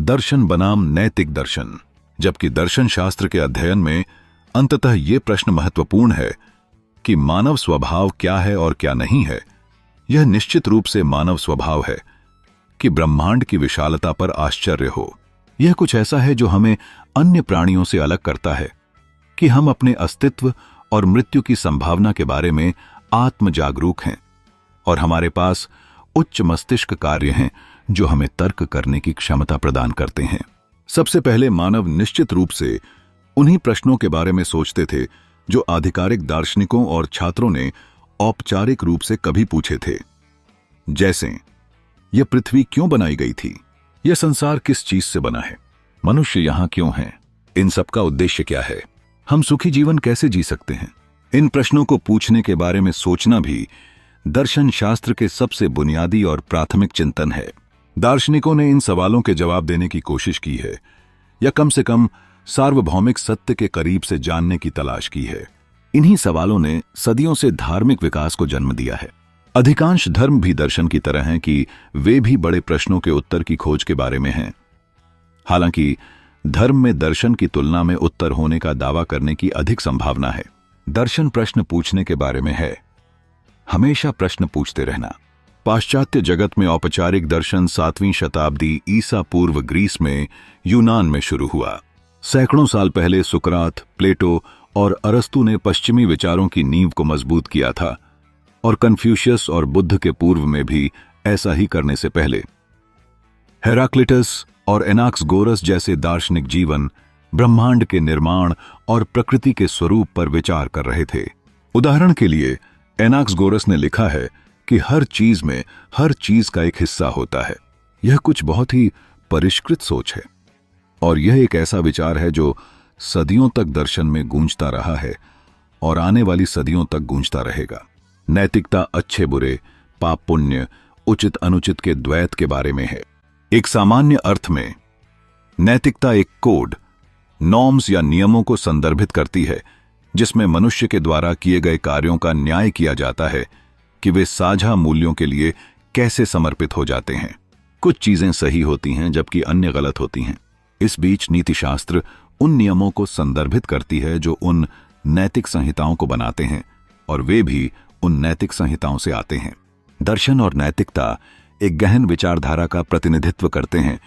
दर्शन बनाम नैतिक दर्शन। जबकि दर्शन शास्त्र के अध्ययन में अंततः ये प्रश्न महत्वपूर्ण है कि मानव स्वभाव क्या है और क्या नहीं है। यह निश्चित रूप से मानव स्वभाव है कि ब्रह्मांड की विशालता पर आश्चर्य हो। यह कुछ ऐसा है जो हमें अन्य प्राणियों से अलग करता है कि हम अपने अस्तित्व और मृत्यु की संभावना के बारे में आत्म जागरूक हैं और हमारे पास उच्च मस्तिष्क कार्य हैं जो हमें तर्क करने की क्षमता प्रदान करते हैं। सबसे पहले मानव निश्चित रूप से उन्हीं प्रश्नों के बारे में सोचते थे जो आधिकारिक दार्शनिकों और छात्रों ने औपचारिक रूप से कभी पूछे थे। जैसे, यह पृथ्वी क्यों बनाई गई थी? यह संसार किस चीज से बना है? मनुष्य यहां क्यों है? इन सब का उद्देश्य क्या है? हम सुखी जीवन कैसे जी सकते हैं? इन प्रश्नों को पूछने के बारे में सोचना भी दर्शन शास्त्र के सबसे बुनियादी और प्राथमिक चिंतन है। दार्शनिकों ने इन सवालों के जवाब देने की कोशिश की है या कम से कम सार्वभौमिक सत्य के करीब से जानने की तलाश की है। इन्हीं सवालों ने सदियों से धार्मिक विकास को जन्म दिया है। अधिकांश धर्म भी दर्शन की तरह हैं कि वे भी बड़े प्रश्नों के उत्तर की खोज के बारे में हैं। हालांकि धर्म में दर्शन की तुलना में उत्तर होने का दावा करने की अधिक संभावना है। दर्शन प्रश्न पूछने के बारे में है। हमेशा प्रश्न पूछते रहना। पाश्चात्य जगत में औपचारिक दर्शन 7वीं शताब्दी ईसा पूर्व ग्रीस में यूनान में शुरू हुआ। सैकड़ों साल पहले सुकरात, प्लेटो और अरस्तु ने पश्चिमी विचारों की नींव को मजबूत किया था और कन्फ्यूशियस और बुद्ध के पूर्व में भी ऐसा ही करने से पहले हेराक्लिटस और एनाक्सगोरस जैसे दार्शनिक जीवन, ब्रह्मांड के निर्माण और प्रकृति के स्वरूप पर विचार कर रहे थे। उदाहरण के लिए एनाक्सगोरस ने लिखा है कि हर चीज में हर चीज का एक हिस्सा होता है। यह कुछ बहुत ही परिष्कृत सोच है और यह एक ऐसा विचार है जो सदियों तक दर्शन में गूंजता रहा है और आने वाली सदियों तक गूंजता रहेगा। नैतिकता अच्छे बुरे, पाप पुण्य, उचित अनुचित के द्वैत के बारे में है। एक सामान्य अर्थ में नैतिकता एक कोड, नॉर्म्स या नियमों को संदर्भित करती है जिसमें मनुष्य के द्वारा किए गए कार्यों का न्याय किया जाता है कि वे साझा मूल्यों के लिए कैसे समर्पित हो जाते हैं। कुछ चीजें सही होती हैं जबकि अन्य गलत होती हैं। इस बीच नीतिशास्त्र उन नियमों को संदर्भित करती है जो उन नैतिक संहिताओं को बनाते हैं और वे भी उन नैतिक संहिताओं से आते हैं। दर्शन और नैतिकता एक गहन विचारधारा का प्रतिनिधित्व करते हैं